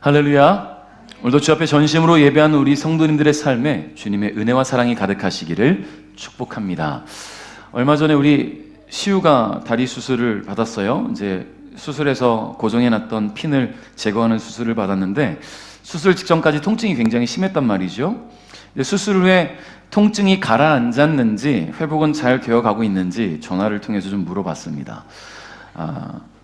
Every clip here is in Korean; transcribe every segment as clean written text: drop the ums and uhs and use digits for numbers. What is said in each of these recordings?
할렐루야. 오늘도 주 앞에 전심으로 예배하는 우리 성도님들의 삶에 주님의 은혜와 사랑이 가득하시기를 축복합니다. 얼마 전에 우리 시우가 다리 수술을 받았어요. 이제 수술해서 고정해놨던 핀을 제거하는 수술을 받았는데 수술 직전까지 통증이 굉장히 심했단 말이죠. 수술 후에 통증이 가라앉았는지 회복은 잘 되어가고 있는지 전화를 통해서 좀 물어봤습니다.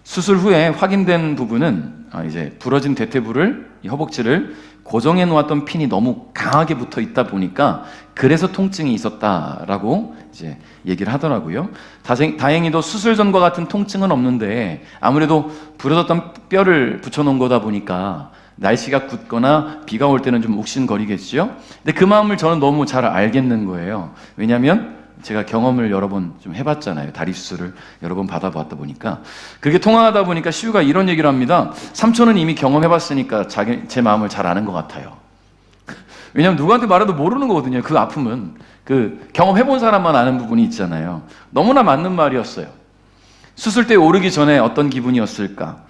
수술 후에 확인된 부분은 이제 부러진 대퇴부를, 이 허벅지를 고정해 놓았던 핀이 너무 강하게 붙어 있다 보니까 그래서 통증이 있었다라고 이제 얘기를 하더라고요. 다행히도 수술 전과 같은 통증은 없는데 아무래도 부러졌던 뼈를 붙여놓은 거다 보니까 날씨가 굳거나 비가 올 때는 좀 욱신거리겠죠. 근데 그 마음을 저는 너무 잘 알겠는 거예요. 왜냐하면 제가 경험을 여러 번 좀 해봤잖아요. 다리 수술을 여러 번 받아봤다 보니까 그게 통하다 보니까 시우가 이런 얘기를 합니다. 삼촌은 이미 경험해봤으니까 제 마음을 잘 아는 것 같아요. 왜냐하면 누구한테 말해도 모르는 거거든요. 그 아픔은 그 경험해본 사람만 아는 부분이 있잖아요. 너무나 맞는 말이었어요. 수술 때 오르기 전에 어떤 기분이었을까?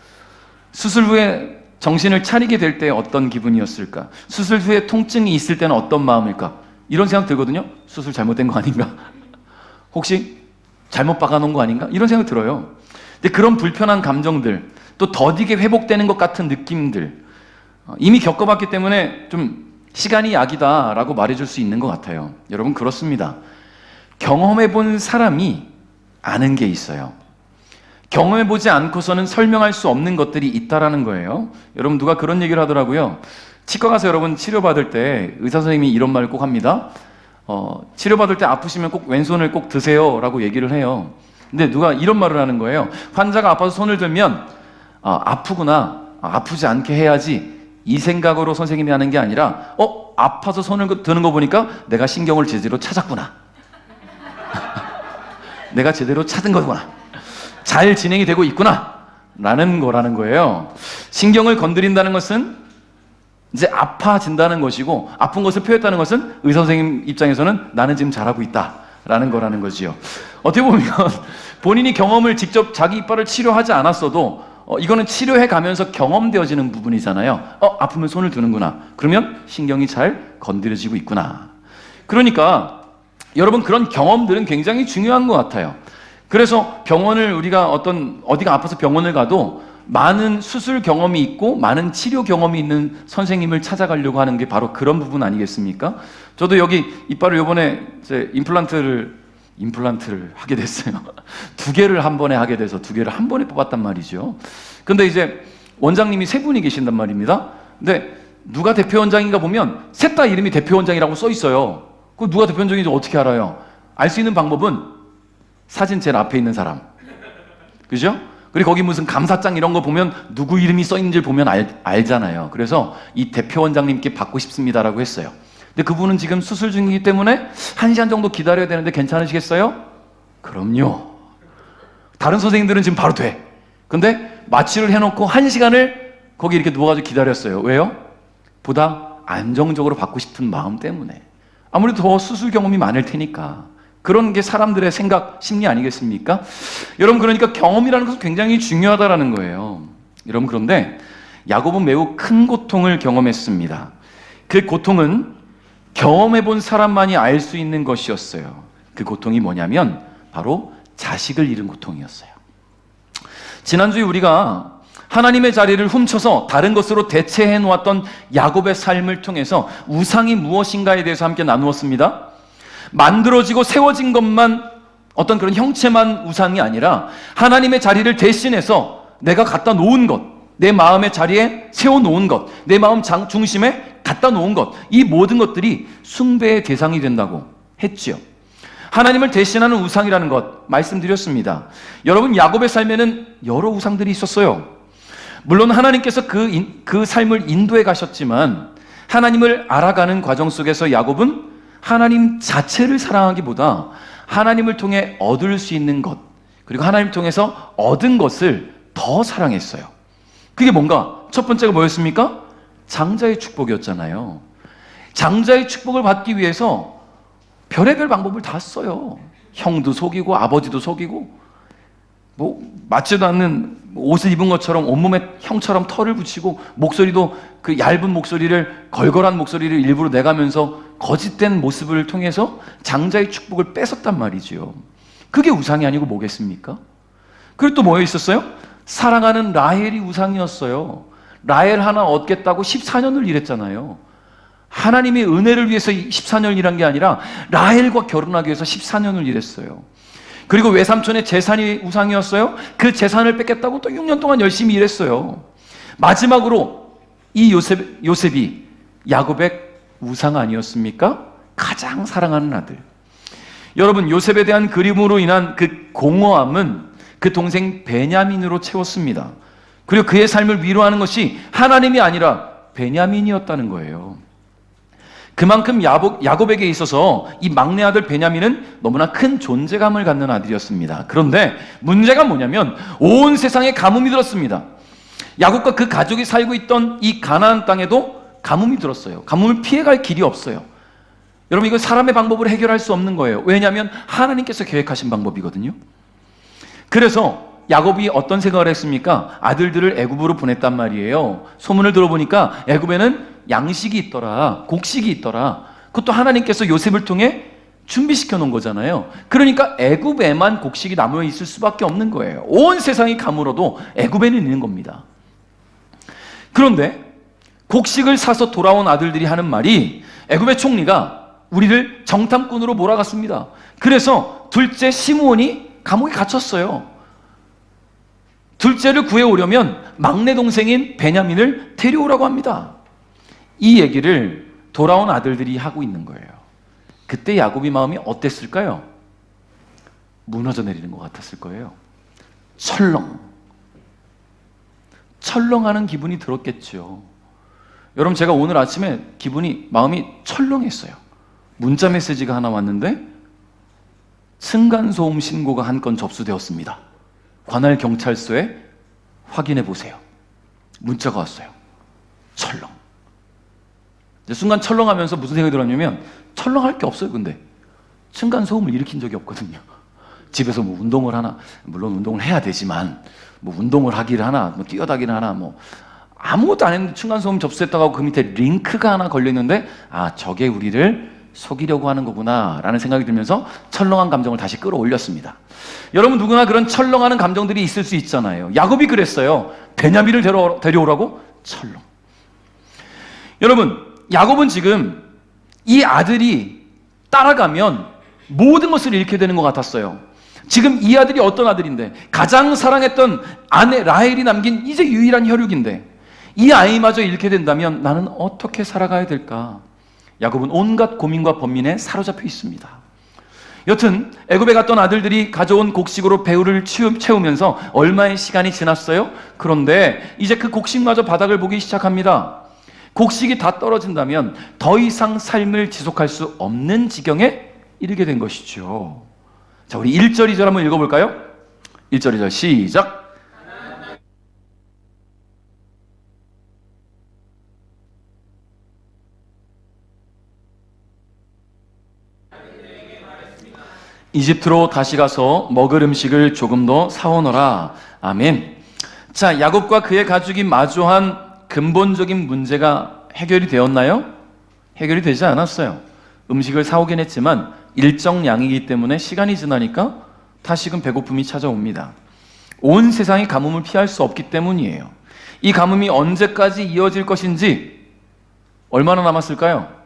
수술 후에 정신을 차리게 될 때 어떤 기분이었을까? 수술 후에 통증이 있을 때는 어떤 마음일까? 이런 생각 들거든요. 수술 잘못된 거 아닌가? 혹시 잘못 박아놓은 거 아닌가? 이런 생각 들어요. 근데 그런 불편한 감정들, 또 더디게 회복되는 것 같은 느낌들 이미 겪어봤기 때문에 좀 시간이 약이다라고 말해줄 수 있는 것 같아요. 여러분 그렇습니다. 경험해본 사람이 아는 게 있어요. 경험해보지 않고서는 설명할 수 없는 것들이 있다라는 거예요. 여러분 누가 그런 얘기를 하더라고요. 치과 가서 여러분 치료받을 때 의사 선생님이 이런 말을 꼭 합니다. 치료받을 때 아프시면 꼭 왼손을 꼭 드세요 라고 얘기를 해요. 근데 누가 이런 말을 하는 거예요. 환자가 아파서 손을 들면 아프구나, 아프지 않게 해야지 이 생각으로 선생님이 하는 게 아니라 아파서 손을 드는 거 보니까 내가 신경을 제대로 찾았구나. 내가 제대로 찾은 거구나. 잘 진행이 되고 있구나 라는 거라는 거예요. 신경을 건드린다는 것은 이제 아파진다는 것이고 아픈 것을 표했다는 것은 의사 선생님 입장에서는 나는 지금 잘하고 있다라는 거라는 거지요. 어떻게 보면 본인이 경험을 직접 자기 이빨을 치료하지 않았어도 이거는 치료해 가면서 경험되어지는 부분이잖아요. 아프면 손을 드는구나. 그러면 신경이 잘 건드려지고 있구나. 그러니까 여러분 그런 경험들은 굉장히 중요한 것 같아요. 그래서 병원을 우리가 어디가 아파서 병원을 가도 많은 수술 경험이 있고 많은 치료 경험이 있는 선생님을 찾아가려고 하는 게 바로 그런 부분 아니겠습니까? 저도 여기 이빨을 요번에 이제 임플란트를 하게 됐어요. 2개를 한 번에 하게 돼서 2개를 한 번에 뽑았단 말이죠. 근데 이제 원장님이 3분이 계신단 말입니다. 근데 누가 대표원장인가 보면 셋 다 이름이 대표원장이라고 써 있어요. 그 누가 대표원장인지 어떻게 알아요? 알 수 있는 방법은 사진 제일 앞에 있는 사람. 그죠? 그리고 거기 무슨 감사장 이런 거 보면 누구 이름이 써 있는지 보면 알잖아요. 그래서 이 대표원장님께 받고 싶습니다라고 했어요. 근데 그분은 지금 수술 중이기 때문에 1시간 정도 기다려야 되는데 괜찮으시겠어요? 그럼요. 다른 선생님들은 지금 바로 돼. 근데 마취를 해놓고 1시간을 거기 이렇게 누워가지고 기다렸어요. 왜요? 보다 안정적으로 받고 싶은 마음 때문에. 아무래도 더 수술 경험이 많을 테니까. 그런 게 사람들의 생각, 심리 아니겠습니까? 여러분 그러니까 경험이라는 것은 굉장히 중요하다라는 거예요. 여러분 그런데 야곱은 매우 큰 고통을 경험했습니다. 그 고통은 경험해본 사람만이 알 수 있는 것이었어요. 그 고통이 뭐냐면 바로 자식을 잃은 고통이었어요. 지난주에 우리가 하나님의 자리를 훔쳐서 다른 것으로 대체해 놓았던 야곱의 삶을 통해서 우상이 무엇인가에 대해서 함께 나누었습니다. 만들어지고 세워진 것만 어떤 그런 형체만 우상이 아니라 하나님의 자리를 대신해서 내가 갖다 놓은 것, 내 마음의 자리에 세워놓은 것, 내 마음 중심에 갖다 놓은 것, 이 모든 것들이 숭배의 대상이 된다고 했지요. 하나님을 대신하는 우상이라는 것 말씀드렸습니다. 여러분 야곱의 삶에는 여러 우상들이 있었어요. 물론 하나님께서 그 삶을 인도해 가셨지만 하나님을 알아가는 과정 속에서 야곱은 하나님 자체를 사랑하기보다 하나님을 통해 얻을 수 있는 것, 그리고 하나님을 통해서 얻은 것을 더 사랑했어요. 그게 뭔가? 첫 번째가 뭐였습니까? 장자의 축복이었잖아요. 장자의 축복을 받기 위해서 별의별 방법을 다 써요. 형도 속이고 아버지도 속이고 뭐 맞지도 않는 옷을 입은 것처럼 온몸에 형처럼 털을 붙이고 목소리도 그 얇은 목소리를, 걸걸한 목소리를 일부러 내가면서 거짓된 모습을 통해서 장자의 축복을 뺏었단 말이지요. 그게 우상이 아니고 뭐겠습니까? 그리고 또 뭐에 있었어요? 사랑하는 라헬이 우상이었어요. 라헬 하나 얻겠다고 14년을 일했잖아요. 하나님의 은혜를 위해서 14년을 일한 게 아니라 라헬과 결혼하기 위해서 14년을 일했어요. 그리고 외삼촌의 재산이 우상이었어요. 그 재산을 뺏겠다고 또 6년 동안 열심히 일했어요. 마지막으로 이 요셉이 야곱의 우상 아니었습니까? 가장 사랑하는 아들. 여러분, 요셉에 대한 그림으로 인한 그 공허함은 그 동생 베냐민으로 채웠습니다. 그리고 그의 삶을 위로하는 것이 하나님이 아니라 베냐민이었다는 거예요. 그만큼 야곱에게 있어서 이 막내 아들 베냐민은 너무나 큰 존재감을 갖는 아들이었습니다. 그런데 문제가 뭐냐면 온 세상에 가뭄이 들었습니다. 야곱과 그 가족이 살고 있던 이 가나안 땅에도 가뭄이 들었어요. 가뭄을 피해갈 길이 없어요. 여러분, 이거 사람의 방법으로 해결할 수 없는 거예요. 왜냐하면 하나님께서 계획하신 방법이거든요. 그래서 야곱이 어떤 생각을 했습니까? 아들들을 애굽으로 보냈단 말이에요. 소문을 들어보니까 애굽에는 양식이 있더라, 곡식이 있더라. 그것도 하나님께서 요셉을 통해 준비시켜 놓은 거잖아요. 그러니까 애굽에만 곡식이 남아 있을 수밖에 없는 거예요. 온 세상이 가물어도 애굽에는 있는 겁니다. 그런데 곡식을 사서 돌아온 아들들이 하는 말이, 애굽의 총리가 우리를 정탐꾼으로 몰아갔습니다. 그래서 둘째 시므온이 감옥에 갇혔어요. 둘째를 구해오려면 막내 동생인 베냐민을 데려오라고 합니다. 이 얘기를 돌아온 아들들이 하고 있는 거예요. 그때 야곱의 마음이 어땠을까요? 무너져 내리는 것 같았을 거예요. 철렁하는 기분이 들었겠죠. 여러분, 제가 오늘 아침에 마음이 철렁했어요. 문자 메시지가 하나 왔는데 층간소음 신고가 한 건 접수되었습니다. 관할 경찰서에 확인해 보세요. 문자가 왔어요. 철렁. 순간 철렁하면서 무슨 생각이 들었냐면, 철렁할 게 없어요. 근데 층간소음을 일으킨 적이 없거든요. 집에서 뭐 운동을 하나, 물론 운동을 해야 되지만 뭐 운동을 하기를 하나, 뭐 뛰어다기를 하나, 뭐 아무것도 안 했는데 층간소음 접수했다고 그 밑에 링크가 하나 걸려있는데, 아, 저게 우리를 속이려고 하는 거구나 라는 생각이 들면서 철렁한 감정을 다시 끌어올렸습니다. 여러분, 누구나 그런 철렁하는 감정들이 있을 수 있잖아요. 야곱이 그랬어요. 베냐민을 데려오라고? 철렁. 여러분, 야곱은 지금 이 아들이 따라가면 모든 것을 잃게 되는 것 같았어요. 지금 이 아들이 어떤 아들인데, 가장 사랑했던 아내 라헬이 남긴 이제 유일한 혈육인데, 이 아이마저 잃게 된다면 나는 어떻게 살아가야 될까? 야곱은 온갖 고민과 번민에 사로잡혀 있습니다. 여튼 애굽에 갔던 아들들이 가져온 곡식으로 배후를 채우면서 얼마의 시간이 지났어요? 그런데 이제 그 곡식마저 바닥을 보기 시작합니다. 곡식이 다 떨어진다면 더 이상 삶을 지속할 수 없는 지경에 이르게 된 것이죠. 자, 우리 1절, 2절 한번 읽어볼까요? 1절, 2절 시작. 이집트로 다시 가서 먹을 음식을 조금 더 사오너라. 아멘. 자, 야곱과 그의 가족이 마주한 근본적인 문제가 해결이 되었나요? 해결이 되지 않았어요. 음식을 사오긴 했지만 일정 양이기 때문에 시간이 지나니까 다시금 배고픔이 찾아옵니다. 온 세상이 가뭄을 피할 수 없기 때문이에요. 이 가뭄이 언제까지 이어질 것인지 얼마나 남았을까요?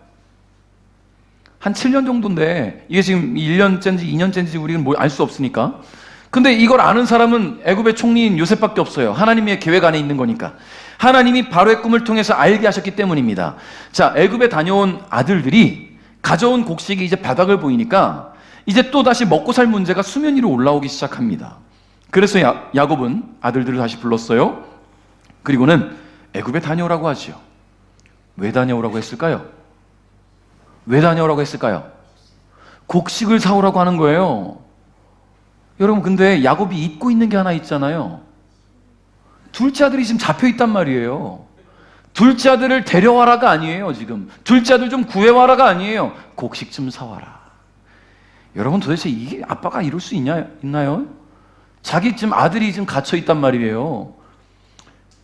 한 7년 정도인데, 이게 지금 1년째인지 2년째인지 우리는 알 수 없으니까. 근데 이걸 아는 사람은 애굽의 총리인 요셉밖에 없어요. 하나님의 계획 안에 있는 거니까. 하나님이 바로의 꿈을 통해서 알게 하셨기 때문입니다. 자, 애굽에 다녀온 아들들이 가져온 곡식이 이제 바닥을 보이니까 이제 또 다시 먹고 살 문제가 수면 위로 올라오기 시작합니다. 그래서 야곱은 아들들을 다시 불렀어요. 그리고는 애굽에 다녀오라고 하지요. 왜 다녀오라고 했을까요? 왜 다녀오라고 했을까요? 곡식을 사오라고 하는 거예요. 여러분, 근데 야곱이 잊고 있는 게 하나 있잖아요. 둘째 아들이 지금 잡혀 있단 말이에요. 둘째 아들을 데려와라가 아니에요. 지금 둘째 아들 좀 구해와라가 아니에요. 곡식 좀 사와라. 여러분, 도대체 이게 아빠가 이럴 수 있나요? 자기 지금 아들이 지금 갇혀 있단 말이에요.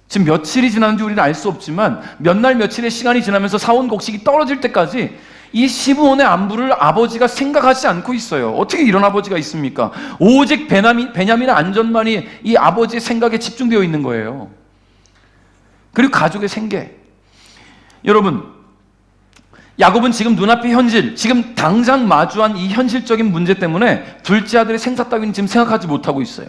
지금 며칠이 지났는지 우리는 알 수 없지만 몇 날 며칠의 시간이 지나면서 사온 곡식이 떨어질 때까지 이 시므온의 안부를 아버지가 생각하지 않고 있어요. 어떻게 이런 아버지가 있습니까? 오직 베냐민의 안전만이 이 아버지의 생각에 집중되어 있는 거예요. 그리고 가족의 생계. 여러분, 야곱은 지금 눈앞의 현실, 지금 당장 마주한 이 현실적인 문제 때문에 둘째 아들의 생사 따위는 지금 생각하지 못하고 있어요.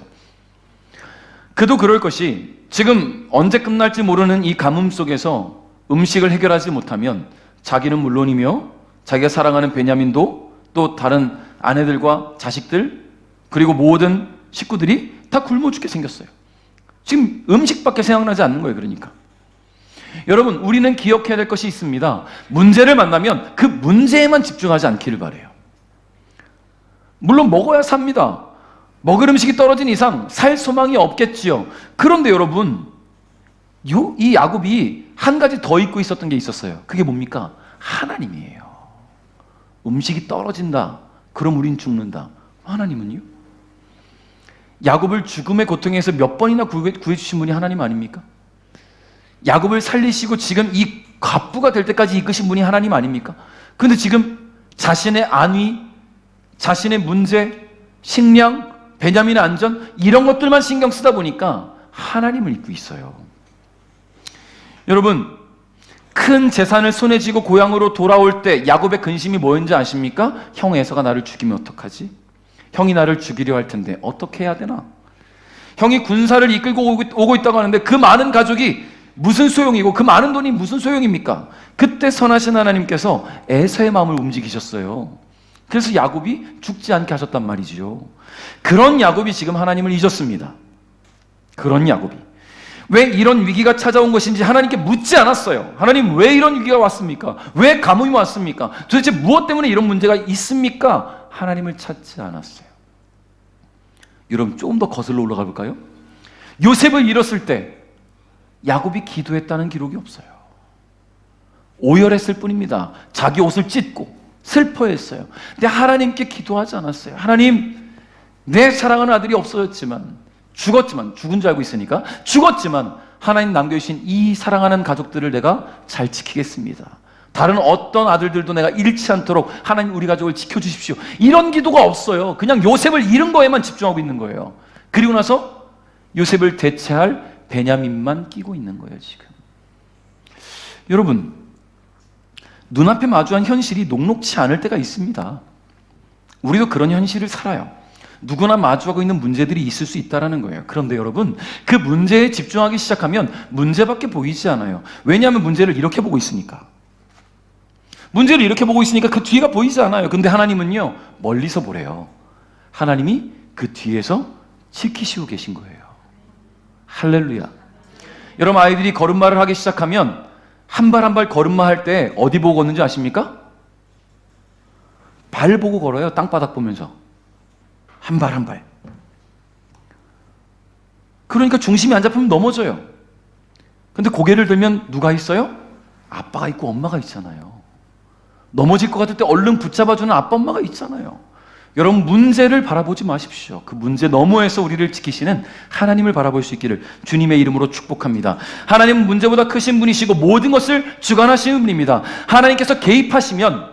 그도 그럴 것이 지금 언제 끝날지 모르는 이 가뭄 속에서 음식을 해결하지 못하면 자기는 물론이며 자기가 사랑하는 베냐민도 또 다른 아내들과 자식들 그리고 모든 식구들이 다 굶어 죽게 생겼어요. 지금 음식밖에 생각나지 않는 거예요. 그러니까 여러분, 우리는 기억해야 될 것이 있습니다. 문제를 만나면 그 문제에만 집중하지 않기를 바라요. 물론 먹어야 삽니다. 먹을 음식이 떨어진 이상 살 소망이 없겠지요. 그런데 여러분, 이 야곱이 한 가지 더 잊고 있었던 게 있었어요. 그게 뭡니까? 하나님이에요. 음식이 떨어진다. 그럼 우린 죽는다. 하나님은요? 야곱을 죽음의 고통에서 몇 번이나 구해주신 분이 하나님 아닙니까? 야곱을 살리시고 지금 이 갑부가 될 때까지 이끄신 분이 하나님 아닙니까? 그런데 지금 자신의 안위, 자신의 문제, 식량, 베냐민의 안전 이런 것들만 신경 쓰다 보니까 하나님을 잊고 있어요. 여러분, 큰 재산을 손에 쥐고 고향으로 돌아올 때 야곱의 근심이 뭐였는지 아십니까? 형 에서가 나를 죽이면 어떡하지? 형이 나를 죽이려 할 텐데 어떻게 해야 되나? 형이 군사를 이끌고 오고 있다고 하는데 그 많은 가족이 무슨 소용이고 그 많은 돈이 무슨 소용입니까? 그때 선하신 하나님께서 에서의 마음을 움직이셨어요. 그래서 야곱이 죽지 않게 하셨단 말이죠. 그런 야곱이 지금 하나님을 잊었습니다. 그런 야곱이 왜 이런 위기가 찾아온 것인지 하나님께 묻지 않았어요. 하나님, 왜 이런 위기가 왔습니까? 왜 가뭄이 왔습니까? 도대체 무엇 때문에 이런 문제가 있습니까? 하나님을 찾지 않았어요. 여러분, 조금 더 거슬러 올라가 볼까요? 요셉을 잃었을 때 야곱이 기도했다는 기록이 없어요. 오열했을 뿐입니다. 자기 옷을 찢고 슬퍼했어요. 근데 하나님께 기도하지 않았어요. 하나님, 내 사랑하는 아들이 없어졌지만, 죽었지만, 죽은 줄 알고 있으니까 죽었지만 하나님 남겨주신 이 사랑하는 가족들을 내가 잘 지키겠습니다. 다른 어떤 아들들도 내가 잃지 않도록 하나님 우리 가족을 지켜주십시오. 이런 기도가 없어요. 그냥 요셉을 잃은 거에만 집중하고 있는 거예요. 그리고 나서 요셉을 대체할 베냐민만 끼고 있는 거예요. 지금 여러분, 눈앞에 마주한 현실이 녹록치 않을 때가 있습니다. 우리도 그런 현실을 살아요. 누구나 마주하고 있는 문제들이 있을 수 있다는 거예요. 그런데 여러분, 그 문제에 집중하기 시작하면 문제밖에 보이지 않아요. 왜냐하면 문제를 이렇게 보고 있으니까. 문제를 이렇게 보고 있으니까 그 뒤가 보이지 않아요. 근데 하나님은요, 멀리서 보래요. 하나님이 그 뒤에서 지키시고 계신 거예요. 할렐루야. 여러분, 아이들이 걸음마를 하기 시작하면 한 발 한 발 걸음마 할 때 어디 보고 걷는지 아십니까? 발 보고 걸어요. 땅바닥 보면서. 한 발 한 발. 그러니까 중심이 안 잡히면 넘어져요. 근데 고개를 들면 누가 있어요? 아빠가 있고 엄마가 있잖아요. 넘어질 것 같을 때 얼른 붙잡아주는 아빠 엄마가 있잖아요. 여러분, 문제를 바라보지 마십시오. 그 문제 너머에서 우리를 지키시는 하나님을 바라볼 수 있기를 주님의 이름으로 축복합니다. 하나님은 문제보다 크신 분이시고 모든 것을 주관하시는 분입니다. 하나님께서 개입하시면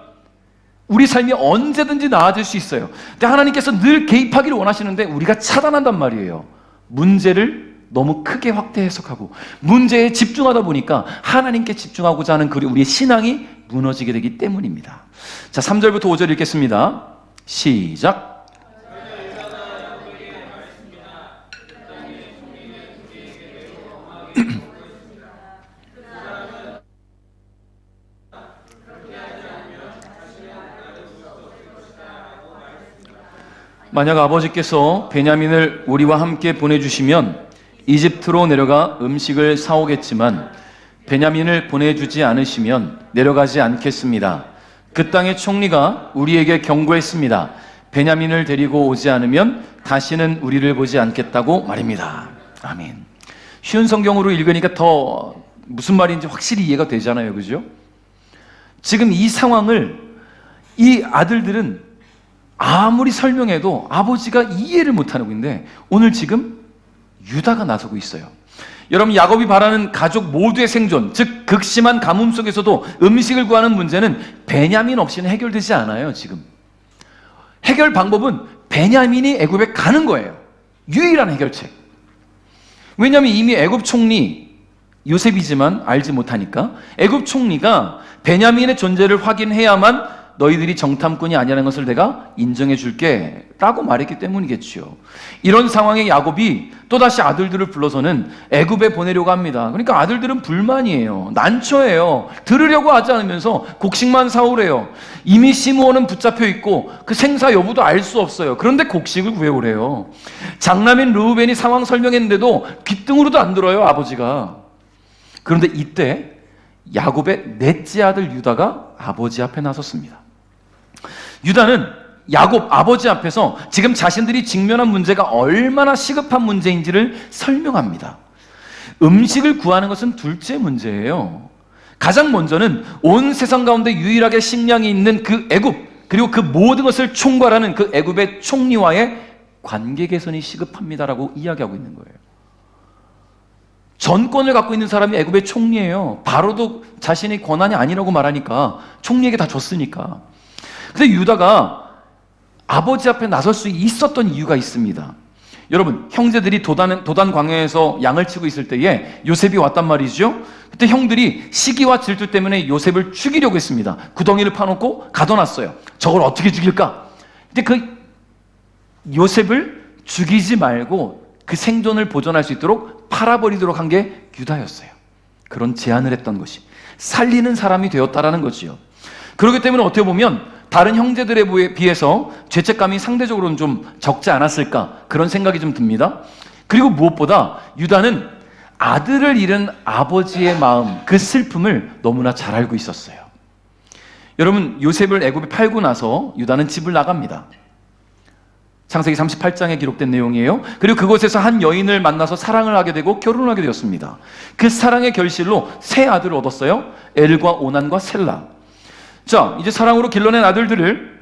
우리 삶이 언제든지 나아질 수 있어요. 근데 하나님께서 늘 개입하기를 원하시는데 우리가 차단한단 말이에요. 문제를 너무 크게 확대 해석하고 문제에 집중하다 보니까 하나님께 집중하고자 하는 우리의 신앙이 무너지게 되기 때문입니다. 자, 3절부터 5절 읽겠습니다. 시작. 만약 아버지께서 베냐민을 우리와 함께 보내주시면 이집트로 내려가 음식을 사오겠지만 베냐민을 보내주지 않으시면 내려가지 않겠습니다. 그 땅의 총리가 우리에게 경고했습니다. 베냐민을 데리고 오지 않으면 다시는 우리를 보지 않겠다고 말입니다. 아멘. 쉬운 성경으로 읽으니까 더 무슨 말인지 확실히 이해가 되잖아요. 그죠? 지금 이 상황을 이 아들들은 아무리 설명해도 아버지가 이해를 못하고 있는데 오늘 지금 유다가 나서고 있어요. 여러분, 야곱이 바라는 가족 모두의 생존, 즉 극심한 가뭄 속에서도 음식을 구하는 문제는 베냐민 없이는 해결되지 않아요. 지금 해결 방법은 베냐민이 애굽에 가는 거예요. 유일한 해결책. 왜냐하면 이미 애굽 총리 요셉이지만 알지 못하니까 애굽 총리가 베냐민의 존재를 확인해야만 너희들이 정탐꾼이 아니라는 것을 내가 인정해 줄게 라고 말했기 때문이겠죠. 이런 상황에 야곱이 또다시 아들들을 불러서는 애굽에 보내려고 합니다. 그러니까 아들들은 불만이에요. 난처해요. 들으려고 하지 않으면서 곡식만 사오래요. 이미 시므온은 붙잡혀 있고 그 생사 여부도 알 수 없어요. 그런데 곡식을 구해오래요. 장남인 르우벤이 상황 설명했는데도 귀등으로도 안 들어요, 아버지가. 그런데 이때 야곱의 넷째 아들 유다가 아버지 앞에 나섰습니다. 유다는 야곱 아버지 앞에서 지금 자신들이 직면한 문제가 얼마나 시급한 문제인지를 설명합니다. 음식을 구하는 것은 둘째 문제예요. 가장 먼저는 온 세상 가운데 유일하게 식량이 있는 그 애굽, 그리고 그 모든 것을 총괄하는 그 애굽의 총리와의 관계 개선이 시급합니다라고 이야기하고 있는 거예요. 전권을 갖고 있는 사람이 애굽의 총리예요. 바로도 자신의 권한이 아니라고 말하니까 총리에게 다 줬으니까. 근데 유다가 아버지 앞에 나설 수 있었던 이유가 있습니다. 여러분, 형제들이 도단 광야에서 양을 치고 있을 때에 요셉이 왔단 말이죠. 그때 형들이 시기와 질투 때문에 요셉을 죽이려고 했습니다. 구덩이를 파놓고 가둬놨어요. 저걸 어떻게 죽일까? 근데 그 요셉을 죽이지 말고 그 생존을 보존할 수 있도록 팔아버리도록 한 게 유다였어요. 그런 제안을 했던 것이 살리는 사람이 되었다라는 거지요. 그렇기 때문에 어떻게 보면 다른 형제들에 비해서 죄책감이 상대적으로는 좀 적지 않았을까, 그런 생각이 좀 듭니다. 그리고 무엇보다 유다는 아들을 잃은 아버지의 마음, 그 슬픔을 너무나 잘 알고 있었어요. 여러분, 요셉을 애굽에 팔고 나서 유다는 집을 나갑니다. 창세기 38장에 기록된 내용이에요. 그리고 그곳에서 한 여인을 만나서 사랑을 하게 되고 결혼을 하게 되었습니다. 그 사랑의 결실로 세 아들을 얻었어요. 엘과 오난과 셀라. 자, 이제 사랑으로 길러낸 아들들을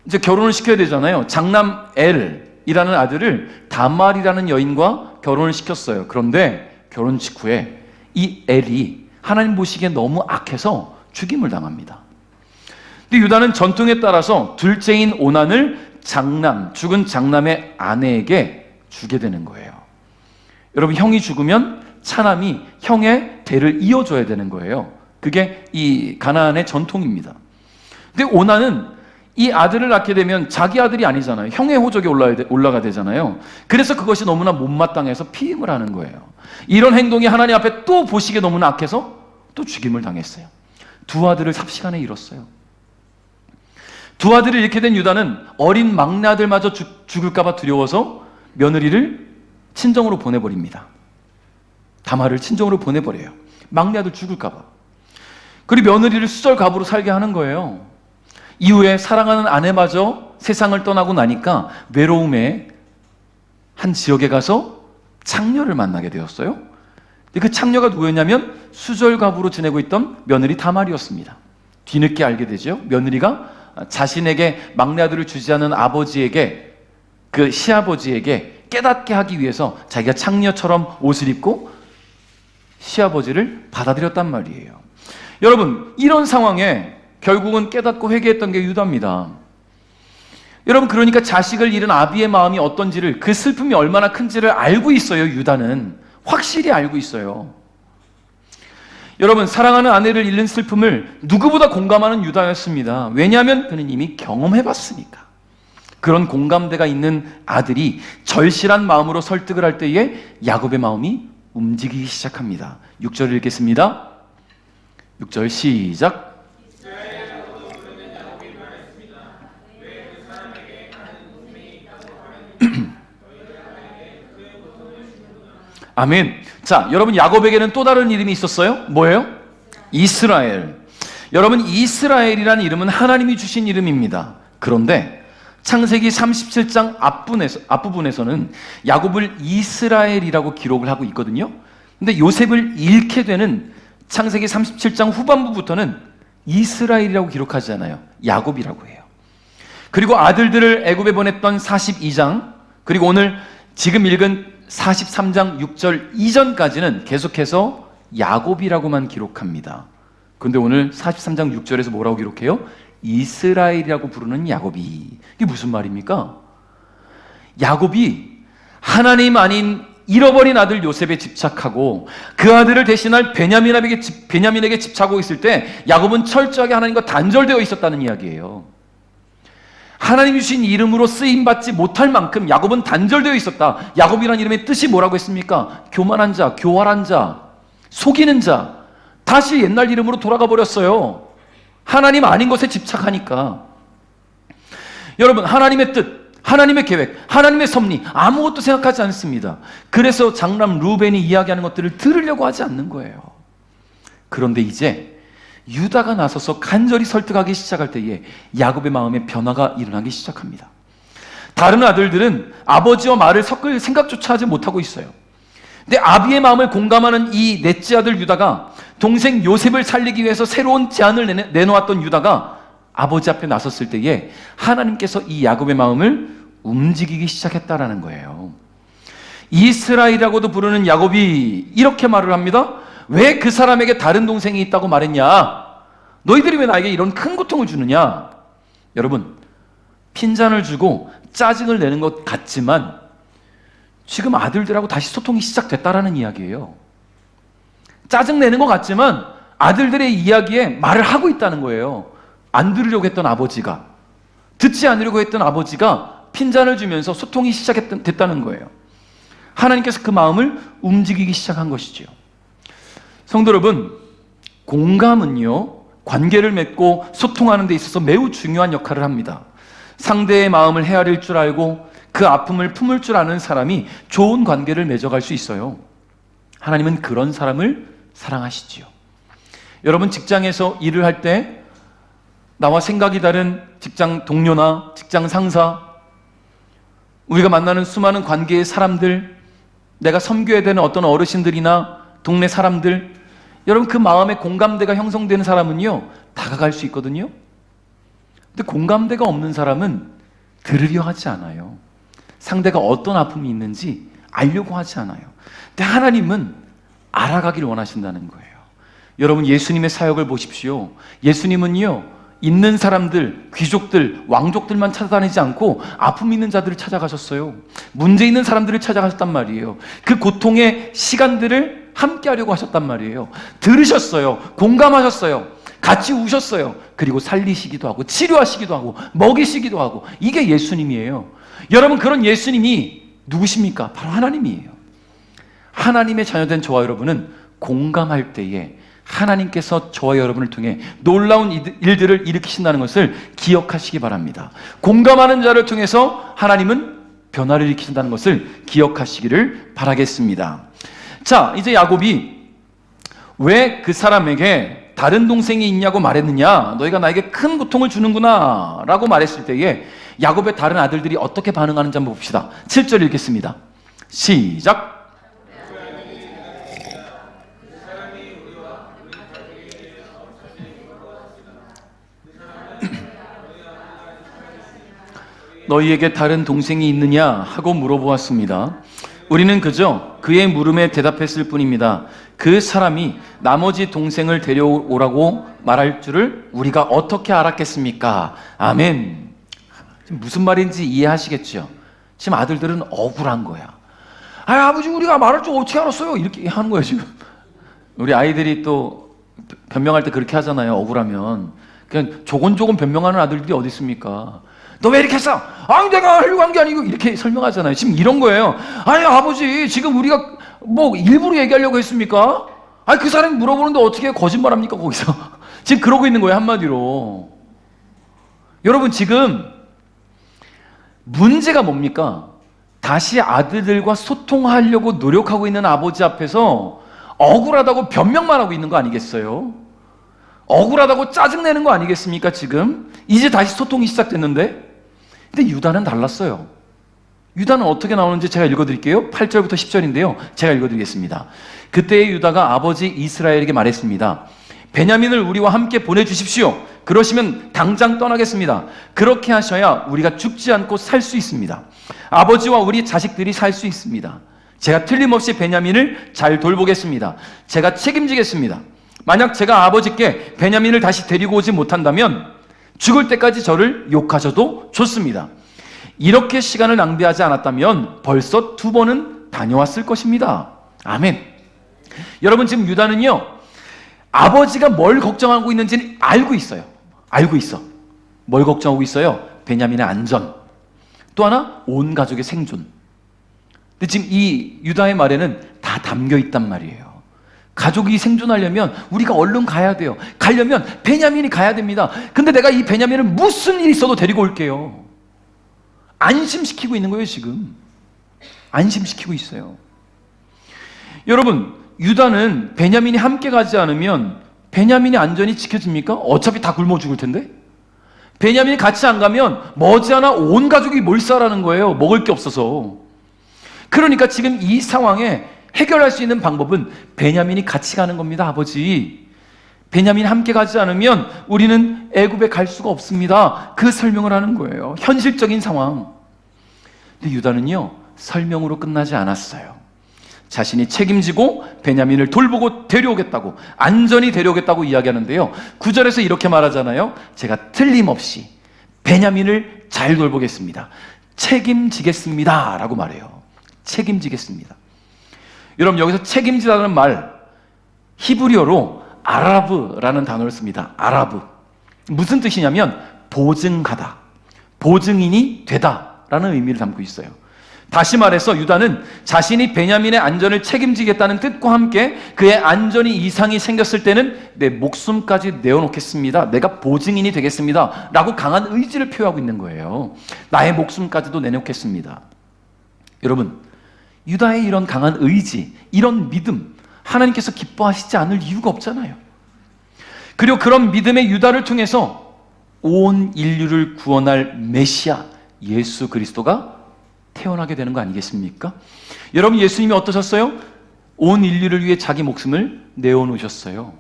이제 결혼을 시켜야 되잖아요. 장남 엘이라는 아들을 다말이라는 여인과 결혼을 시켰어요. 그런데 결혼 직후에 이 엘이 하나님 보시기에 너무 악해서 죽임을 당합니다. 근데 유다는 전통에 따라서 둘째인 오난을 죽은 장남의 아내에게 주게 되는 거예요. 여러분, 형이 죽으면 차남이 형의 대를 이어줘야 되는 거예요. 그게 이 가나안의 전통입니다. 근데 오난은 이 아들을 낳게 되면 자기 아들이 아니잖아요. 형의 호적에 올라가 되잖아요. 그래서 그것이 너무나 못마땅해서 피임을 하는 거예요. 이런 행동이 하나님 앞에 또 보시기에 너무나 악해서 또 죽임을 당했어요. 두 아들을 삽시간에 잃었어요. 두 아들을 잃게 된 유다는 어린 막내 아들마저 죽을까 봐 두려워서 며느리를 친정으로 보내버립니다. 다말을 친정으로 보내버려요. 막내 아들 죽을까 봐. 그리고 며느리를 수절갑으로 살게 하는 거예요. 이후에 사랑하는 아내마저 세상을 떠나고 나니까 외로움에 한 지역에 가서 창녀를 만나게 되었어요. 근데 그 창녀가 누구였냐면 수절갑으로 지내고 있던 며느리 다말이었습니다. 뒤늦게 알게 되죠. 며느리가 자신에게 막내 아들을 주지 않은 아버지에게, 그 시아버지에게 깨닫게 하기 위해서 자기가 창녀처럼 옷을 입고 시아버지를 받아들였단 말이에요. 여러분, 이런 상황에 결국은 깨닫고 회개했던 게 유다입니다. 여러분, 그러니까 자식을 잃은 아비의 마음이 어떤지를, 그 슬픔이 얼마나 큰지를 알고 있어요. 유다는 확실히 알고 있어요. 여러분, 사랑하는 아내를 잃는 슬픔을 누구보다 공감하는 유다였습니다. 왜냐하면 그는 이미 경험해봤으니까. 그런 공감대가 있는 아들이 절실한 마음으로 설득을 할 때에 야곱의 마음이 움직이기 시작합니다. 6절을 읽겠습니다. 6절 시작. 아멘. 자, 여러분, 야곱에게는 또 다른 이름이 있었어요. 뭐예요? 이스라엘. 여러분, 이스라엘이라는 이름은 하나님이 주신 이름입니다. 그런데 창세기 37장 앞부분에서는 야곱을 이스라엘이라고 기록을 하고 있거든요. 근데 요셉을 잃게 되는 창세기 37장 후반부부터는 이스라엘이라고 기록하지 않아요. 야곱이라고 해요. 그리고 아들들을 애굽에 보냈던 42장, 그리고 오늘 지금 읽은 43장 6절 이전까지는 계속해서 야곱이라고만 기록합니다. 그런데 오늘 43장 6절에서 뭐라고 기록해요? 이스라엘이라고 부르는 야곱이. 이게 무슨 말입니까? 야곱이 하나님 아닌 잃어버린 아들 요셉에 집착하고 그 아들을 대신할 베냐민에게 집착하고 있을 때 야곱은 철저하게 하나님과 단절되어 있었다는 이야기예요. 하나님 주신 이름으로 쓰임받지 못할 만큼 야곱은 단절되어 있었다. 야곱이라는 이름의 뜻이 뭐라고 했습니까? 교만한 자, 교활한 자, 속이는 자. 다시 옛날 이름으로 돌아가 버렸어요. 하나님 아닌 것에 집착하니까. 여러분, 하나님의 뜻, 하나님의 계획, 하나님의 섭리 아무것도 생각하지 않습니다. 그래서 장남 루벤이 이야기하는 것들을 들으려고 하지 않는 거예요. 그런데 이제 유다가 나서서 간절히 설득하기 시작할 때에 야곱의 마음에 변화가 일어나기 시작합니다. 다른 아들들은 아버지와 말을 섞을 생각조차 하지 못하고 있어요. 근데 아비의 마음을 공감하는 이 넷째 아들 유다가 동생 요셉을 살리기 위해서 새로운 제안을 내놓았던 유다가 아버지 앞에 나섰을 때에 하나님께서 이 야곱의 마음을 움직이기 시작했다라는 거예요. 이스라엘이라고도 부르는 야곱이 이렇게 말을 합니다. 왜 그 사람에게 다른 동생이 있다고 말했냐? 너희들이 왜 나에게 이런 큰 고통을 주느냐? 여러분, 핀잔을 주고 짜증을 내는 것 같지만 지금 아들들하고 다시 소통이 시작됐다라는 이야기예요. 짜증내는 것 같지만 아들들의 이야기에 말을 하고 있다는 거예요. 안 들으려고 했던 아버지가, 듣지 않으려고 했던 아버지가 핀잔을 주면서 소통이 시작됐다는 거예요. 하나님께서 그 마음을 움직이기 시작한 것이죠. 성도 여러분, 공감은요, 관계를 맺고 소통하는 데 있어서 매우 중요한 역할을 합니다. 상대의 마음을 헤아릴 줄 알고 그 아픔을 품을 줄 아는 사람이 좋은 관계를 맺어갈 수 있어요. 하나님은 그런 사람을 사랑하시지요. 여러분, 직장에서 일을 할 때 나와 생각이 다른 직장 동료나 직장 상사, 우리가 만나는 수많은 관계의 사람들, 내가 섬겨야 되는 어떤 어르신들이나 동네 사람들, 여러분, 그 마음에 공감대가 형성되는 사람은요, 다가갈 수 있거든요. 근데 공감대가 없는 사람은 들으려 하지 않아요. 상대가 어떤 아픔이 있는지 알려고 하지 않아요. 근데 하나님은 알아가길 원하신다는 거예요. 여러분, 예수님의 사역을 보십시오. 예수님은요, 있는 사람들, 귀족들, 왕족들만 찾아다니지 않고 아픔 있는 자들을 찾아가셨어요. 문제 있는 사람들을 찾아가셨단 말이에요. 그 고통의 시간들을 함께 하려고 하셨단 말이에요. 들으셨어요. 공감하셨어요. 같이 우셨어요. 그리고 살리시기도 하고 치료하시기도 하고 먹이시기도 하고. 이게 예수님이에요. 여러분, 그런 예수님이 누구십니까? 바로 하나님이에요. 하나님의 자녀된 저와 여러분은 공감할 때에 하나님께서 저와 여러분을 통해 놀라운 일들을 일으키신다는 것을 기억하시기 바랍니다. 공감하는 자를 통해서 하나님은 변화를 일으키신다는 것을 기억하시기를 바라겠습니다. 자, 이제 야곱이 왜 그 사람에게 다른 동생이 있냐고 말했느냐? 너희가 나에게 큰 고통을 주는구나 라고 말했을 때에 야곱의 다른 아들들이 어떻게 반응하는지 한번 봅시다. 7절 읽겠습니다. 시작. 너희에게 다른 동생이 있느냐 하고 물어보았습니다. 우리는 그저 그의 물음에 대답했을 뿐입니다. 그 사람이 나머지 동생을 데려오라고 말할 줄을 우리가 어떻게 알았겠습니까? 아멘. 지금 무슨 말인지 이해하시겠죠? 지금 아들들은 억울한 거야. 아버지, 우리가 말할 줄 어떻게 알았어요? 이렇게 하는 거예요, 지금. 우리 아이들이 또 변명할 때 그렇게 하잖아요. 억울하면 그냥 조곤조곤 변명하는 아들들이 어디 있습니까? 너 왜 이렇게 했어? 아니, 내가 하려고 한 게 아니고 이렇게 설명하잖아요. 지금 이런 거예요. 아니, 아버지, 지금 우리가 뭐 일부러 얘기하려고 했습니까? 아니, 그 사람이 물어보는데 어떻게 거짓말합니까, 거기서? 지금 그러고 있는 거예요, 한마디로. 여러분, 지금 문제가 뭡니까? 다시 아들들과 소통하려고 노력하고 있는 아버지 앞에서 억울하다고 변명만 하고 있는 거 아니겠어요? 억울하다고 짜증내는 거 아니겠습니까, 지금? 이제 다시 소통이 시작됐는데? 근데 유다는 달랐어요. 유다는 어떻게 나오는지 제가 읽어드릴게요. 8절부터 10절인데요. 제가 읽어드리겠습니다. 그때의 유다가 아버지 이스라엘에게 말했습니다. 베냐민을 우리와 함께 보내주십시오. 그러시면 당장 떠나겠습니다. 그렇게 하셔야 우리가 죽지 않고 살 수 있습니다. 아버지와 우리 자식들이 살 수 있습니다. 제가 틀림없이 베냐민을 잘 돌보겠습니다. 제가 책임지겠습니다. 만약 제가 아버지께 베냐민을 다시 데리고 오지 못한다면 죽을 때까지 저를 욕하셔도 좋습니다. 이렇게 시간을 낭비하지 않았다면 벌써 2번은 다녀왔을 것입니다. 아멘. 여러분, 지금 유다는요, 아버지가 뭘 걱정하고 있는지는 알고 있어요. 알고 있어. 뭘 걱정하고 있어요? 베냐민의 안전. 또 하나, 온 가족의 생존. 근데 지금 이 유다의 말에는 다 담겨 있단 말이에요. 가족이 생존하려면 우리가 얼른 가야 돼요. 가려면 베냐민이 가야 됩니다. 근데 내가 이 베냐민을 무슨 일이 있어도 데리고 올게요. 안심시키고 있는 거예요, 지금. 안심시키고 있어요. 여러분, 유다는 베냐민이 함께 가지 않으면 베냐민의 안전이 지켜집니까? 어차피 다 굶어 죽을 텐데. 베냐민이 같이 안 가면 머지않아 온 가족이 몰살하는 거예요. 먹을 게 없어서. 그러니까 지금 이 상황에 해결할 수 있는 방법은 베냐민이 같이 가는 겁니다. 아버지, 베냐민이 함께 가지 않으면 우리는 애굽에 갈 수가 없습니다. 그 설명을 하는 거예요. 현실적인 상황. 근데 유다는요, 설명으로 끝나지 않았어요. 자신이 책임지고 베냐민을 돌보고 데려오겠다고, 안전히 데려오겠다고 이야기하는데요, 9절에서 이렇게 말하잖아요. 제가 틀림없이 베냐민을 잘 돌보겠습니다. 책임지겠습니다 라고 말해요. 책임지겠습니다. 여러분, 여기서 책임지다는 말, 히브리어로 아라브라는 단어를 씁니다. 아라브. 무슨 뜻이냐면 보증하다, 보증인이 되다 라는 의미를 담고 있어요. 다시 말해서 유다는 자신이 베냐민의 안전을 책임지겠다는 뜻과 함께 그의 안전이 이상이 생겼을 때는 내 목숨까지 내어놓겠습니다, 내가 보증인이 되겠습니다 라고 강한 의지를 표하고 있는 거예요. 나의 목숨까지도 내놓겠습니다. 여러분, 유다의 이런 강한 의지, 이런 믿음, 하나님께서 기뻐하시지 않을 이유가 없잖아요. 그리고 그런 믿음의 유다를 통해서 온 인류를 구원할 메시아 예수 그리스도가 태어나게 되는 거 아니겠습니까? 여러분, 예수님이 어떠셨어요? 온 인류를 위해 자기 목숨을 내어놓으셨어요.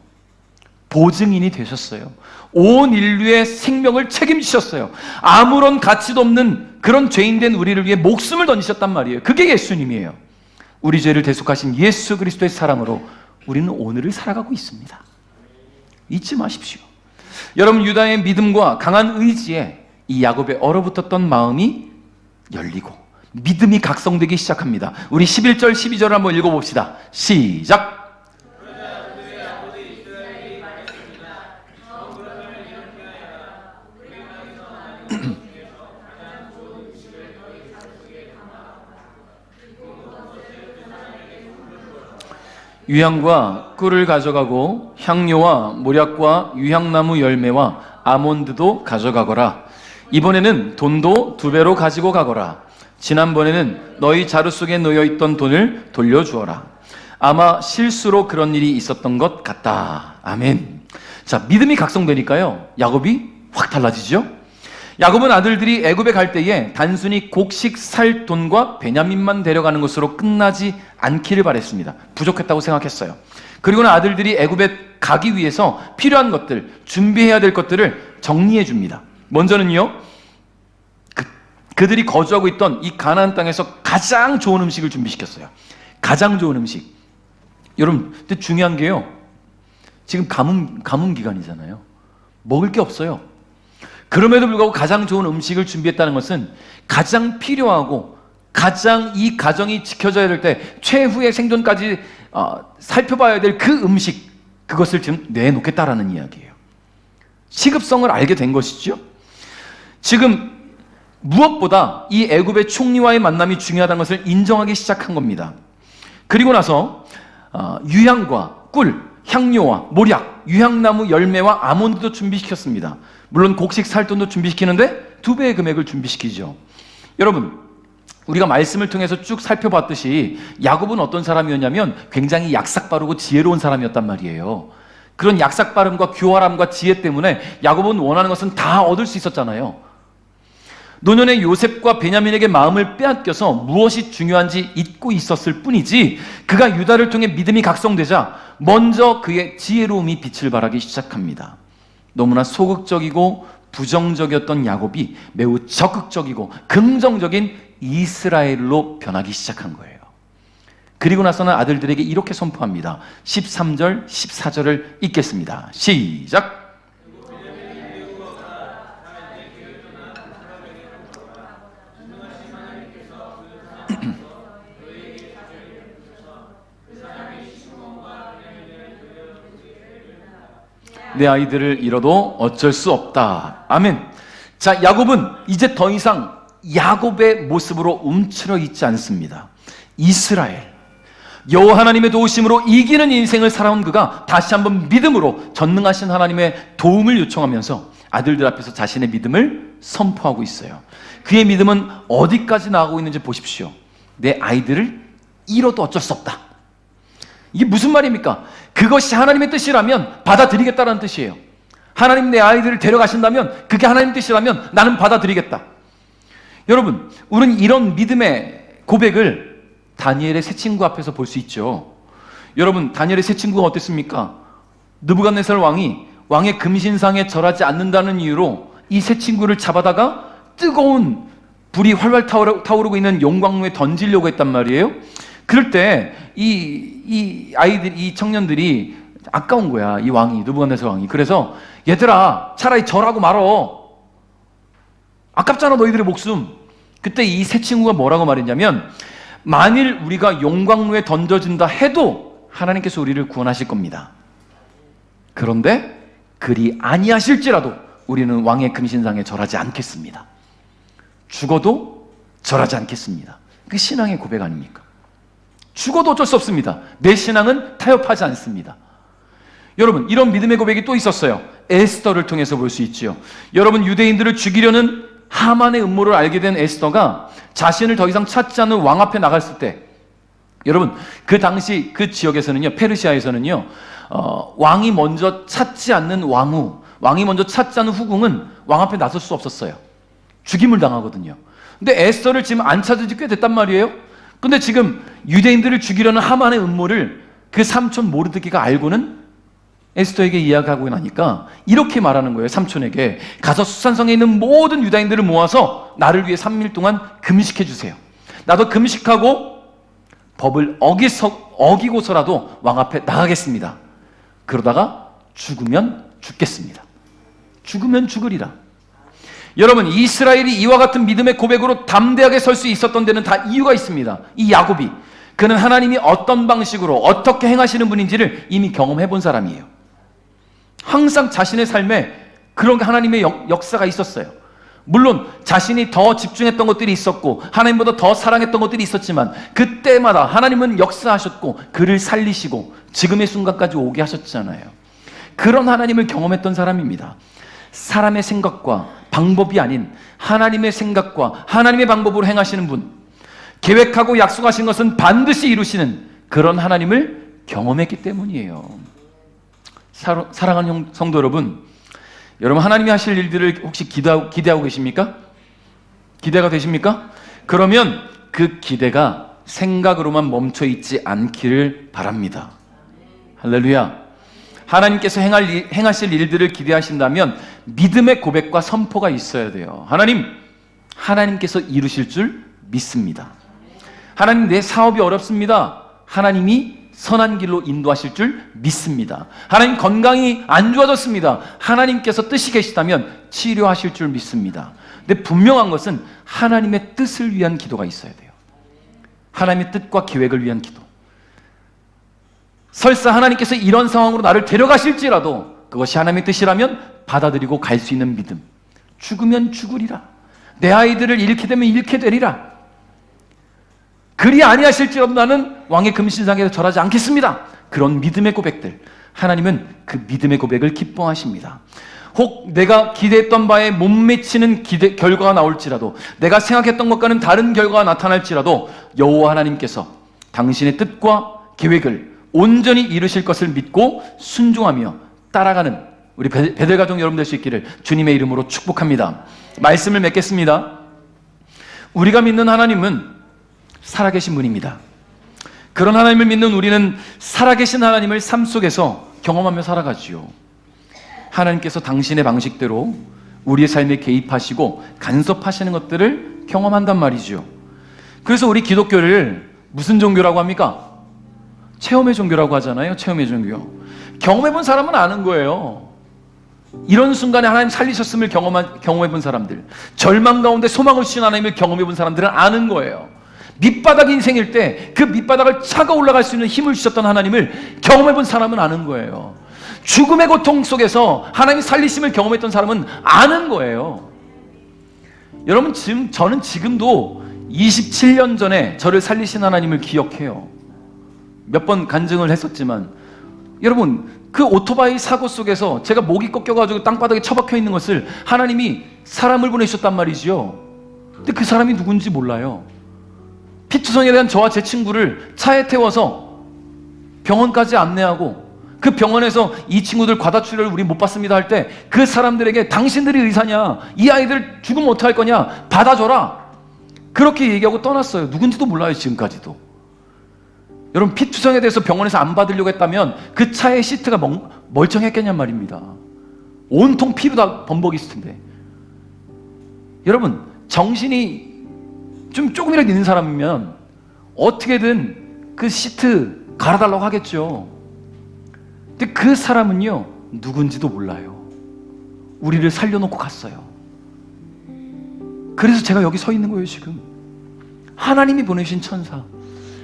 보증인이 되셨어요. 온 인류의 생명을 책임지셨어요. 아무런 가치도 없는 그런 죄인된 우리를 위해 목숨을 던지셨단 말이에요. 그게 예수님이에요. 우리 죄를 대속하신 예수 그리스도의 사랑으로 우리는 오늘을 살아가고 있습니다. 잊지 마십시오. 여러분, 유다의 믿음과 강한 의지에 이 야곱의 얼어붙었던 마음이 열리고 믿음이 각성되기 시작합니다. 우리 11절 12절을 한번 읽어봅시다. 시작. 유향과 꿀을 가져가고 향료와 모략과 유향나무 열매와 아몬드도 가져가거라. 이번에는 돈도 2배로 가지고 가거라. 지난번에는 너희 자루 속에 놓여있던 돈을 돌려주어라. 아마 실수로 그런 일이 있었던 것 같다. 아멘. 자, 믿음이 각성되니까요, 야곱이 확 달라지죠. 야곱은 아들들이 애굽에 갈 때에 단순히 곡식 살 돈과 베냐민만 데려가는 것으로 끝나지 않기를 바랬습니다. 부족했다고 생각했어요. 그리고는 아들들이 애굽에 가기 위해서 필요한 것들, 준비해야 될 것들을 정리해 줍니다. 먼저는요, 그들이 거주하고 있던 이 가나안 땅에서 가장 좋은 음식을 준비시켰어요. 가장 좋은 음식. 여러분, 근데 중요한 게요, 지금 가뭄 기간이잖아요. 먹을 게 없어요. 그럼에도 불구하고 가장 좋은 음식을 준비했다는 것은 가장 필요하고 가장 이 가정이 지켜져야 될 때 최후의 생존까지 살펴봐야 될 그 음식, 그것을 지금 내놓겠다라는 이야기예요. 시급성을 알게 된 것이죠. 지금 무엇보다 이 애굽의 총리와의 만남이 중요하다는 것을 인정하기 시작한 겁니다. 그리고 나서 유향과 꿀, 향료와 모략, 유향나무 열매와 아몬드도 준비시켰습니다. 물론 곡식 살돈도 준비시키는데 2배의 금액을 준비시키죠. 여러분, 우리가 말씀을 통해서 쭉 살펴봤듯이 야곱은 어떤 사람이었냐면 굉장히 약삭빠르고 지혜로운 사람이었단 말이에요. 그런 약삭빠름과 교활함과 지혜 때문에 야곱은 원하는 것은 다 얻을 수 있었잖아요. 노년의 요셉과 베냐민에게 마음을 빼앗겨서 무엇이 중요한지 잊고 있었을 뿐이지, 그가 유다를 통해 믿음이 각성되자 먼저 그의 지혜로움이 빛을 발하기 시작합니다. 너무나 소극적이고 부정적이었던 야곱이 매우 적극적이고 긍정적인 이스라엘로 변하기 시작한 거예요. 그리고 나서는 아들들에게 이렇게 선포합니다. 13절, 14절을 읽겠습니다. 시작! 내 아이들을 잃어도 어쩔 수 없다. 아멘. 자, 야곱은 이제 더 이상 야곱의 모습으로 움츠러 있지 않습니다. 이스라엘, 여호와 하나님의 도우심으로 이기는 인생을 살아온 그가 다시 한번 믿음으로 전능하신 하나님의 도움을 요청하면서 아들들 앞에서 자신의 믿음을 선포하고 있어요. 그의 믿음은 어디까지 나아가고 있는지 보십시오. 내 아이들을 잃어도 어쩔 수 없다. 이게 무슨 말입니까? 그것이 하나님의 뜻이라면 받아들이겠다는 뜻이에요. 하나님 내 아이들을 데려가신다면, 그게 하나님 뜻이라면 나는 받아들이겠다. 여러분, 우리는 이런 믿음의 고백을 다니엘의 세 친구 앞에서 볼 수 있죠. 여러분, 다니엘의 세 친구가 어땠습니까? 느부갓네살 왕이 왕의 금신상에 절하지 않는다는 이유로 이 세 친구를 잡아다가 뜨거운 불이 활활 타오르고 있는 용광로에 던지려고 했단 말이에요. 그럴 때 이 아이들, 이 청년들이 아까운 거야. 이 왕이, 느부갓네살 왕이. 그래서 얘들아, 차라리 절하고 말어. 아깝잖아, 너희들의 목숨. 그때 이 세 친구가 뭐라고 말했냐면, 만일 우리가 용광로에 던져진다 해도 하나님께서 우리를 구원하실 겁니다. 그런데 그리 아니하실지라도 우리는 왕의 금신상에 절하지 않겠습니다. 죽어도 절하지 않겠습니다. 그게 신앙의 고백 아닙니까? 죽어도 어쩔 수 없습니다. 내 신앙은 타협하지 않습니다. 여러분, 이런 믿음의 고백이 또 있었어요. 에스더를 통해서 볼 수 있지요. 여러분, 유대인들을 죽이려는 하만의 음모를 알게 된 에스더가 자신을 더 이상 찾지 않는 왕 앞에 나갔을 때, 여러분, 그 당시 그 지역에서는요, 페르시아에서는요, 왕이 먼저 찾지 않는 왕후, 왕이 먼저 찾지 않는 후궁은 왕 앞에 나설 수 없었어요. 죽임을 당하거든요. 근데 에스더를 지금 안 찾은 지 꽤 됐단 말이에요. 근데 지금 유대인들을 죽이려는 하만의 음모를 그 삼촌 모르드게가 알고는 에스더에게 이야기하고 나니까 이렇게 말하는 거예요. 삼촌에게 가서 수산성에 있는 모든 유다인들을 모아서 나를 위해 3일 동안 금식해 주세요. 나도 금식하고 법을 어기고서라도 왕 앞에 나가겠습니다. 그러다가 죽으면 죽겠습니다. 죽으면 죽으리라. 여러분, 이스라엘이 이와 같은 믿음의 고백으로 담대하게 설 수 있었던 데는 다 이유가 있습니다. 이 야곱이, 그는 하나님이 어떤 방식으로 어떻게 행하시는 분인지를 이미 경험해 본 사람이에요. 항상 자신의 삶에 그런 하나님의 역사가 있었어요. 물론 자신이 더 집중했던 것들이 있었고 하나님보다 더 사랑했던 것들이 있었지만 그때마다 하나님은 역사하셨고 그를 살리시고 지금의 순간까지 오게 하셨잖아요. 그런 하나님을 경험했던 사람입니다. 사람의 생각과 방법이 아닌 하나님의 생각과 하나님의 방법으로 행하시는 분, 계획하고 약속하신 것은 반드시 이루시는 그런 하나님을 경험했기 때문이에요. 사랑하는 성도 여러분, 여러분 하나님이 하실 일들을 혹시 기대하고 계십니까? 기대가 되십니까? 그러면 그 기대가 생각으로만 멈춰 있지 않기를 바랍니다. 할렐루야. 하나님께서 행하실 일들을 기대하신다면 믿음의 고백과 선포가 있어야 돼요. 하나님께서 이루실 줄 믿습니다. 하나님, 내 사업이 어렵습니다. 하나님이 선한 길로 인도하실 줄 믿습니다. 하나님, 건강이 안 좋아졌습니다. 하나님께서 뜻이 계시다면 치료하실 줄 믿습니다. 근데 분명한 것은 하나님의 뜻을 위한 기도가 있어야 돼요. 하나님의 뜻과 계획을 위한 기도. 설사 하나님께서 이런 상황으로 나를 데려가실지라도 그것이 하나님의 뜻이라면 받아들이고 갈 수 있는 믿음. 죽으면 죽으리라. 내 아이들을 잃게 되면 잃게 되리라. 그리 아니하실지라도 나는 왕의 금신상에서 절하지 않겠습니다. 그런 믿음의 고백들, 하나님은 그 믿음의 고백을 기뻐하십니다. 혹 내가 기대했던 바에 못 미치는 결과가 나올지라도, 내가 생각했던 것과는 다른 결과가 나타날지라도 여호와 하나님께서 당신의 뜻과 계획을 온전히 이루실 것을 믿고 순종하며 따라가는 우리 베델 가족 여러분 될 수 있기를 주님의 이름으로 축복합니다. 말씀을 맺겠습니다. 우리가 믿는 하나님은 살아계신 분입니다. 그런 하나님을 믿는 우리는 살아계신 하나님을 삶 속에서 경험하며 살아가지요. 하나님께서 당신의 방식대로 우리의 삶에 개입하시고 간섭하시는 것들을 경험한단 말이죠. 그래서 우리 기독교를 무슨 종교라고 합니까? 체험의 종교라고 하잖아요. 체험의 종교. 경험해본 사람은 아는 거예요. 이런 순간에 하나님 살리셨음을 경험해본 사람들, 절망 가운데 소망을 주신 하나님을 경험해본 사람들은 아는 거예요. 밑바닥 인생일 때 그 밑바닥을 차고 올라갈 수 있는 힘을 주셨던 하나님을 경험해본 사람은 아는 거예요. 죽음의 고통 속에서 하나님이 살리심을 경험했던 사람은 아는 거예요. 여러분, 저는 지금도 27년 전에 저를 살리신 하나님을 기억해요. 몇 번 간증을 했었지만, 여러분, 그 오토바이 사고 속에서 제가 목이 꺾여가지고 땅바닥에 처박혀 있는 것을 하나님이 사람을 보내주셨단 말이지요. 근데 그 사람이 누군지 몰라요. 피투성에 대한 저와 제 친구를 차에 태워서 병원까지 안내하고, 그 병원에서 이 친구들 과다출혈을 우리 못 받습니다 할 때 그 사람들에게 당신들이 의사냐, 이 아이들 죽으면 어떡할 거냐, 받아줘라, 그렇게 얘기하고 떠났어요. 누군지도 몰라요, 지금까지도. 여러분, 피투성에 대해서 병원에서 안 받으려고 했다면 그 차의 시트가 멀쩡했겠냔 말입니다. 온통 피로 다 범벅이 있을 텐데. 여러분, 정신이 조금이라도 있는 사람이면 어떻게든 그 시트 갈아달라고 하겠죠. 근데 그 사람은요, 누군지도 몰라요. 우리를 살려놓고 갔어요. 그래서 제가 여기 서 있는 거예요, 지금. 하나님이 보내신 천사.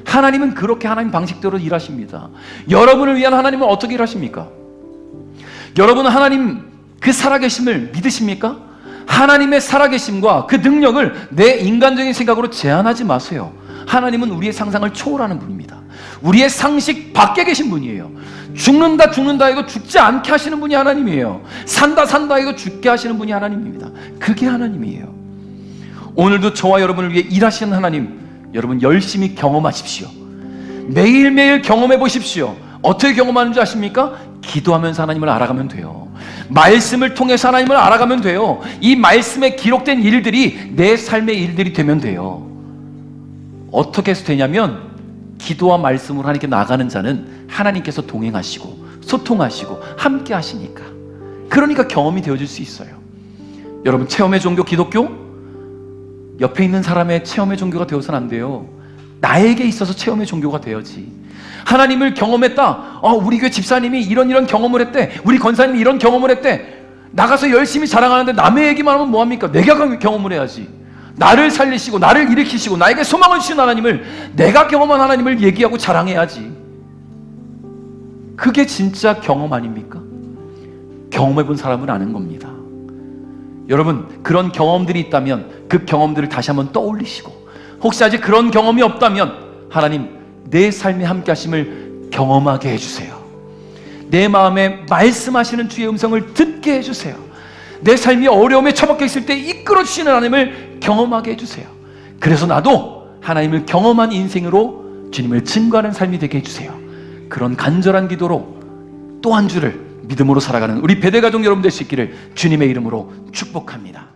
하나님은 그렇게 하나님 방식대로 일하십니다. 여러분을 위한 하나님은 어떻게 일하십니까? 여러분은 하나님 그 살아계심을 믿으십니까? 하나님의 살아계심과 그 능력을 내 인간적인 생각으로 제한하지 마세요. 하나님은 우리의 상상을 초월하는 분입니다. 우리의 상식 밖에 계신 분이에요. 죽는다 이거 죽지 않게 하시는 분이 하나님이에요. 산다 이거 죽게 하시는 분이 하나님입니다. 그게 하나님이에요. 오늘도 저와 여러분을 위해 일하시는 하나님, 여러분 열심히 경험하십시오. 매일매일 경험해 보십시오. 어떻게 경험하는 줄 아십니까? 기도하면서 하나님을 알아가면 돼요. 말씀을 통해서 하나님을 알아가면 돼요. 이 말씀에 기록된 일들이 내 삶의 일들이 되면 돼요. 어떻게 해서 되냐면, 기도와 말씀으로 하나님께 나가는 자는 하나님께서 동행하시고 소통하시고 함께 하시니까, 그러니까 경험이 되어질 수 있어요. 여러분, 체험의 종교 기독교, 옆에 있는 사람의 체험의 종교가 되어서는 안 돼요. 나에게 있어서 체험의 종교가 되어지. 하나님을 경험했다. 우리 교회 집사님이 이런 경험을 했대. 우리 권사님이 이런 경험을 했대. 나가서 열심히 자랑하는데 남의 얘기만 하면 뭐합니까? 내가 경험을 해야지. 나를 살리시고 나를 일으키시고 나에게 소망을 주신 하나님을, 내가 경험한 하나님을 얘기하고 자랑해야지. 그게 진짜 경험 아닙니까? 경험해본 사람은 아는 겁니다. 여러분, 그런 경험들이 있다면 그 경험들을 다시 한번 떠올리시고, 혹시 아직 그런 경험이 없다면 하나님, 내 삶에 함께 하심을 경험하게 해주세요. 내 마음에 말씀하시는 주의 음성을 듣게 해주세요. 내 삶이 어려움에 처박혀 있을 때 이끌어 주시는 하나님을 경험하게 해주세요. 그래서 나도 하나님을 경험한 인생으로 주님을 증거하는 삶이 되게 해주세요. 그런 간절한 기도로 또 한 주를 믿음으로 살아가는 우리 배대가족 여러분 될 수 있기를 주님의 이름으로 축복합니다.